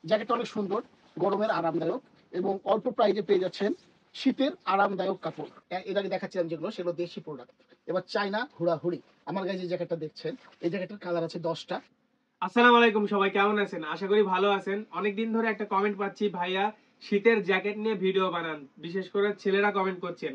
জ্যাকেটটা অনেক সুন্দর, গরমের আরামদায়ক এবং অল্প প্রাইজে পেয়ে যাচ্ছেন শীতের আরামদায়ক কাপড়। এর আগে দেখাচ্ছিলাম যেগুলো সেগুলো দেশি প্রোডাক্ট। এবার চায়না হুড়াহুড়ি। আমার গায়ে যে জ্যাকেটটা দেখছেন এই জ্যাকেটের কালার আছে 10টা। আসসালামু আলাইকুম, সবাই কেমন আছেন? আশা করি ভালো আছেন। অনেকদিন ধরে একটা কমেন্ট পাচ্ছি, ভাইয়া শীতের জ্যাকেট নিয়ে ভিডিও বানান, বিশেষ করে ছেলেরা কমেন্ট করছেন।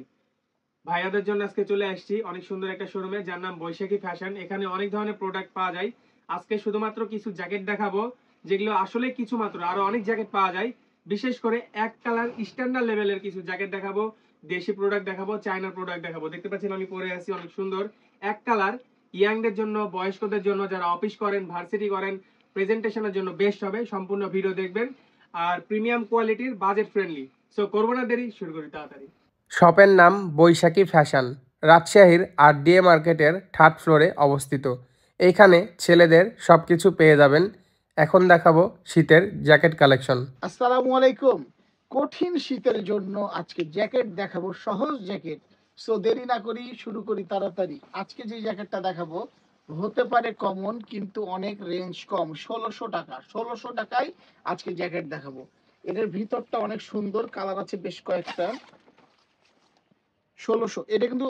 ভাইয়াদের জন্য আজকে চলে আসছি অনেক সুন্দর একটা শোরুমে, যার নাম বৈশাখী ফ্যাশন। এখানে অনেক ধরনের প্রোডাক্ট পাওয়া যায়। আজকে শুধুমাত্র কিছু জ্যাকেট দেখাবো, যেগুলো আসলে কিছু মাত্র, আরো অনেক জ্যাকেট পাওয়া যায়। বিশেষ করে এক কালার স্ট্যান্ডার্ড লেভেলের কিছু জ্যাকেট দেখাবো, দেশি প্রোডাক্ট দেখাবো, চায়নার প্রোডাক্ট দেখাবো। দেখতে পাচ্ছেন আমি পরে আছি অনেক সুন্দর এক কালার। ইয়াংদের জন্য, বয়স্কদের জন্য, যারা অফিস করেন, ভার্সিটি করেন, প্রেজেন্টেশনের জন্য বেস্ট হবে। সম্পূর্ণ ভিডিও দেখবেন। আর প্রিমিয়াম কোয়ালিটির, বাজেট ফ্রেন্ডলি। সো করবো না দেরি, শুরু করি তাড়াতাড়ি। শপের নাম বৈশাখী ফ্যাশন, রাজশাহীর আরডিএ মার্কেটের 3rd ফ্লোরে অবস্থিত। এইখানে ছেলেদের সব কিছু পেয়ে যাবেন। এখন দেখাবো শীতের জ্যাকেট কালেকশন। আসসালামু আলাইকুম। কঠিন শীতের জন্য আজকে জ্যাকেট দেখাবো, সহজ জ্যাকেট। সো দেরি না করি, শুরু করি তাড়াতাড়ি। আজকে যে জ্যাকেটটা দেখাবো হতে পারে কমন, কিন্তু অনেক রেঞ্জ কম। 1600 টাকা, 1600 টাকায় আজকে জ্যাকেট দেখাবো। এটার ভিতরটা অনেক সুন্দর, কালার আছে বেশ কয়েকটা। 1600, এটা কিন্তু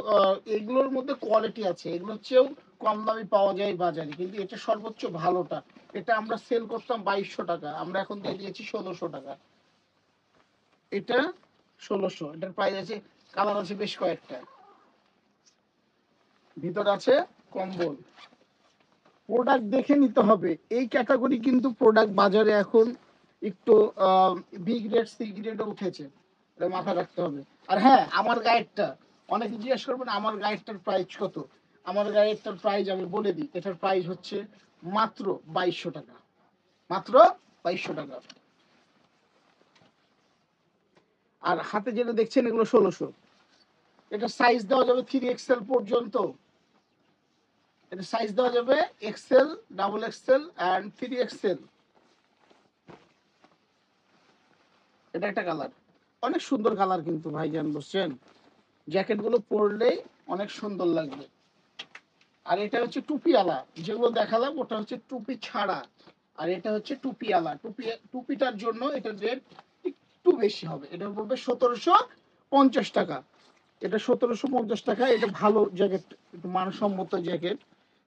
এগুলোর মধ্যে কোয়ালিটি আছে, এগুলোর চেয়েও কম দামে পাওয়া যায় বাজারে, কিন্তু এটা সর্বোচ্চ ভালোটা। এটা আমরা সেল করতাম 2200 টাকা, আমরা এখন দিয়ে দিয়েছি 1600 টাকা। এটা 1600, এটার প্রাইস আছে, কালার আছে বেশ কয়েকটা, ভিতর আছে কম্বল। প্রোডাক্ট দেখে নিতে হবে। এই ক্যাটাগরি কিন্তু প্রোডাক্ট বাজারে এখন একটু বি গ্রেড সি গ্রেডে উঠেছে, এটা মাথায় রাখতে হবে। আর হ্যাঁ, আমার গাইডটা অনেকে জিজ্ঞেস করবেন আমার গাইডটার প্রাইস কত। আমার গাইডটার প্রাইস আমি বলে দিই, এটার প্রাইস হচ্ছে মাত্র 2200 টাকা, মাত্র 2200 টাকা। আর হাতে যেটা দেখছেন এগুলো 1600। এটা সাইজ দেওয়া যাবে 3XL পর্যন্ত। এটা সাইজ দেওয়া যাবে Excel, double XL and 3XL। এটা একটা কালার, অনেক সুন্দর কালার কিন্তু ভাইজান, বুঝছেন? জ্যাকেটগুলো পরলেই অনেক সুন্দর লাগবে। আর এটা হচ্ছে টুপিওয়ালা, যেগুলো দেখালাম ওটা হচ্ছে টুপি ছাড়া, আর এটা হচ্ছে টুপিওয়ালা। টুপিটার জন্য এটার রেট একটু বেশি হবে, এটা পড়বে 1750 টাকা। এটা 1750 টাকা। এটা ভালো জ্যাকেট, একটু মানসম্মত জ্যাকেট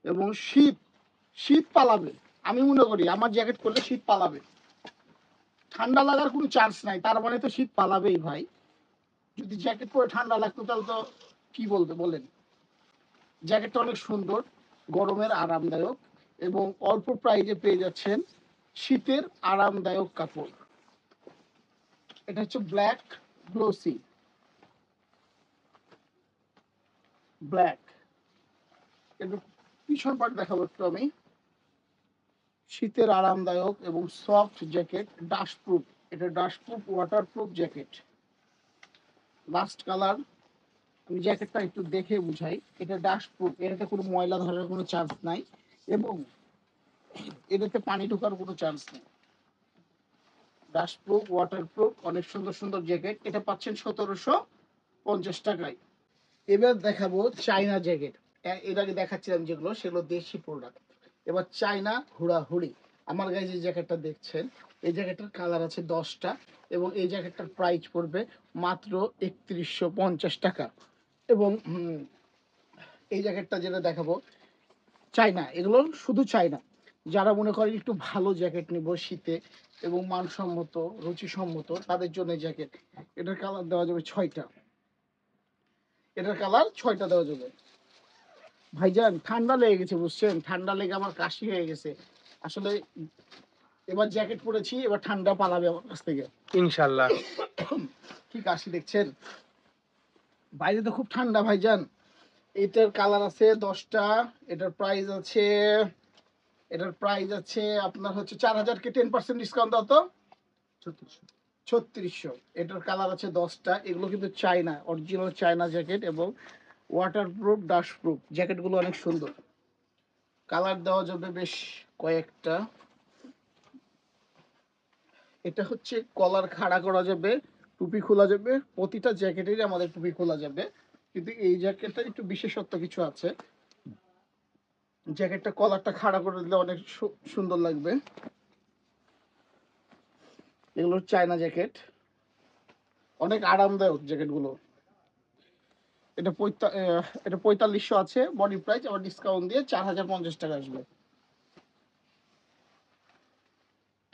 এবং শীত, শীত পালাবে। আমি মনে করি আমার জ্যাকেট পরলে শীত পালাবে, ঠান্ডা লাগার কোনো চান্স নাই। তার মানে তো শীত পালাবেই ভাই। যদি জ্যাকেট পরে ঠান্ডা লাগতো তাহলে তো কি বলতে বলেন। জ্যাকেটটা অনেক সুন্দর, গরমের আরামদায়ক এবং অল্প প্রাইজে পেয়ে যাচ্ছেন শীতের আরামদায়ক কাপড়। এটা হচ্ছে ব্ল্যাক গ্লোসি, ব্ল্যাক। একটু পিছন পাট দেখাবো একটু আমি। শীতের আরামদায়ক এবং সফট জ্যাকেট, ডাস্টপ্রুফ। এটা dustproof, waterproof jacket. Last colour, আমি জ্যাকেটটা একটু দেখে বুঝাই। এটা ডাস্টপ্রুফ, এটাতে কোনো ময়লা ধরার কোনো চান্স নাই এবং এটাতে পানি ঢোকার কোনো চান্স নেই। ডাস্টপ্রুফ, ওয়াটারপ্রুফ, অনেক সুন্দর সুন্দর জ্যাকেট। এটা পাচ্ছেন 1750 টাকায়। এবার দেখাবো চায়না জ্যাকেট। এর আগে দেখাচ্ছিলাম যেগুলো সেগুলো দেশি প্রোডাক্ট। এবার চায়না হুড়াহুড়ি। আমার গায়ে যে জ্যাকেটটা দেখছেন এই জ্যাকেটের কালার আছে 10টা এবং এই জ্যাকেটটার প্রাইস পড়বে মাত্র 3150 টাকা। এবং এই জ্যাকেটটা যেটা দেখাবো চায়না, এগুলো শুধু চায়না। যারা মনে করেন একটু ভালো জ্যাকেট নিব শীতে এবং মানসম্মত, রুচিসম্মত, তাদের জন্য জ্যাকেট। এটার কালার দেওয়া যাবে 6টা, এটার কালার 6টা দেওয়া যাবে। ভাইজান ঠান্ডা লেগে গেছে, বুঝছেন? ঠান্ডা লেগে আমার কাশি হয়ে গেছে আসলে। এবার জ্যাকেট পরেছি, এবার ঠান্ডা পালাবে আমার কাছ থেকে ইনশাল্লাহ। কি কাশি দেখছেন, বাইরে তো খুব ঠান্ডা ভাইজান। এটার কালার আছে 10টা। এটার প্রাইস আছে, এটার প্রাইস আছে আপনার হচ্ছে 4000 কে 10% ডিসকাউন্ট দাও তো 3600। এটার কালার আছে 10টা। এগুলো কিন্তু চায়না, অরিজিনাল চায়না জ্যাকেট এবং ওয়াটারপ্রুফ, ডাস্টপ্রুফ। জ্যাকেটগুলো অনেক সুন্দর, কালার দেওয়া যাবে বেশ কয়েকটা। এটা হচ্ছে কলার খাড়া করা যাবে, টুপি খোলা যাবে। প্রতিটা জ্যাকেটেরই আমাদের টুপি খোলা যাবে, কিন্তু এই জ্যাকেটটার একটু বিশেষত্ব কিছু আছে। জ্যাকেটটা কলারটা খাড়া করে দিলে অনেক সুন্দর লাগবে। এগুলো চায়না জ্যাকেট, অনেক আরামদায়ক জ্যাকেটগুলো। এটা 4500 আছে বডি প্রাইস, আবার ডিসকাউন্ট দিয়ে 4050 টাকা আসবে।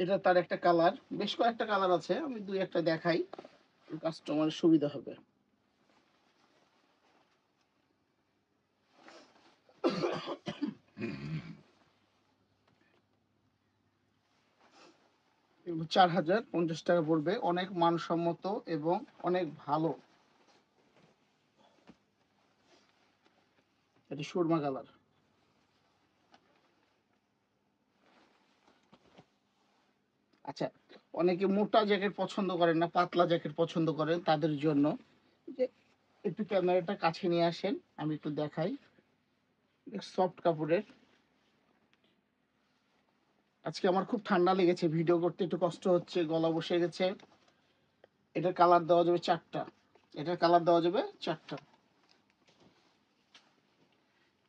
এটা তার একটা কালার, বেশ কয়েকটা কালার আছে, আমি দুই একটা দেখাই, কাস্টমারের সুবিধা হবে। এগুলো 4050 টাকা পড়বে, অনেক মানসম্মত এবং অনেক ভালো। এটা সুরমা কালার। আচ্ছা, অনেকে মোটা জ্যাকেট পছন্দ করেন না, পাতলা জ্যাকেট পছন্দ করেন, তাদের জন্য যে একটু ক্যামেরাটা কাছে নিয়ে আসেন, আমি একটু দেখাই। সফট কাপড়ের। আজকে আমার খুব ঠান্ডা লেগেছে, ভিডিও করতে একটু কষ্ট হচ্ছে, গলা বসে গেছে। এটার কালার দেওয়া যাবে 4টা। এটার কালার দেওয়া যাবে 4টা।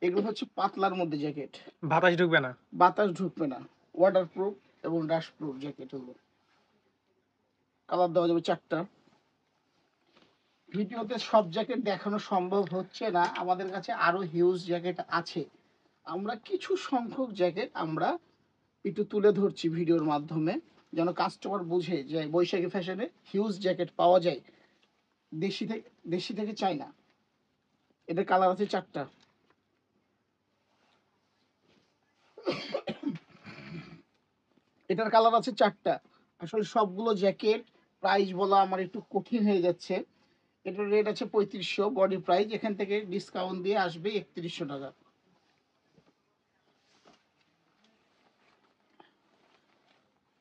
এগুলো হচ্ছে পাতলার মধ্যে জ্যাকেট, বাতাস ঢুকবে না। বাতাস ঢুকবে না, ওয়াটার প্রুফ এবং ডাস্ট প্রুফ জ্যাকেট হলো। কালার দেওয়া যাবে 4টা। ভিডিওতে সব জ্যাকেট দেখানো সম্ভব হচ্ছে না, আমাদের কাছে আরো হিউজ জ্যাকেট আছে। আমরা কিছু সংখ্যক জ্যাকেট আমরা একটু তুলে ধরছি ভিডিওর মাধ্যমে, যেন কাস্টমার বুঝে যে বৈশাখী ফ্যাশনে হিউজ জ্যাকেট পাওয়া যায়, দেশি থেকে চাই না। এটার কালার আছে 4টা। এটার কালার আছে 4টা। আসলে সবগুলো জ্যাকেট প্রাইস বলা আমার একটু কঠিন হয়ে যাচ্ছে। এটার রেট আছে 3500 বডি প্রাইস, এখান থেকে ডিসকাউন্ট দিয়ে আসবে 3100 টাকা।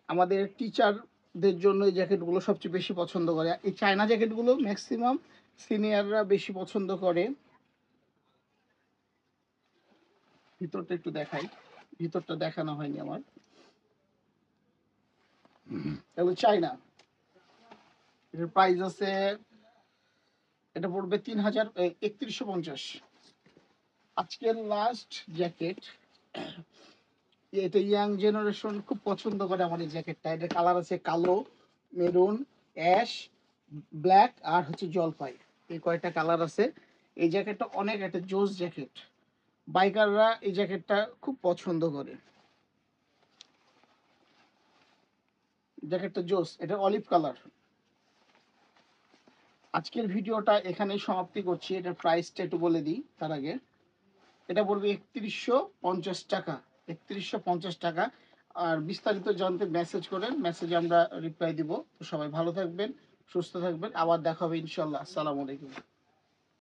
আমাদের টিচারদের জন্য এই জ্যাকেটগুলো সবচেয়ে বেশি পছন্দ করে। এই চায়না জ্যাকেটগুলো ম্যাক্সিমাম সিনিয়ররা বেশি পছন্দ করে। ভিতরটা একটু দেখাই, ভিতরটা দেখানো হয়নি আমার। এগুলো চায়না। এটার প্রাইস আছে, এটা পড়বে 3150। আজকের লাস্ট জ্যাকেট, এটা ইয়াং জেনারেশন খুব পছন্দ করে আমার এই জ্যাকেটটা। এটা কালার আছে কালো, মেরুন, অ্যাশ, ব্ল্যাক আর হচ্ছে জলপাই, এই কয়টা কালার আছে। এই জ্যাকেটটা অনেক একটা জোস জ্যাকেট, বাইকাররা এই জ্যাকেটটা খুব পছন্দ করে। জ্যাকেটটা জোস, এটা অলিভ কালার। আজকের ভিডিওটা এখানেই সমাপ্তি করছি। এটার প্রাইসটা একটু বলে দিই তার আগে। এটা পড়বে 3150 টাকা, 3150 টাকা। আর বিস্তারিত জানতে মেসেজ করেন, মেসেজে আমরা রিপ্লাই দিব। তো সবাই ভালো থাকবেন, সুস্থ থাকবেন, আবার দেখা হবে ইনশাল্লাহ। আসসালামু আলাইকুম।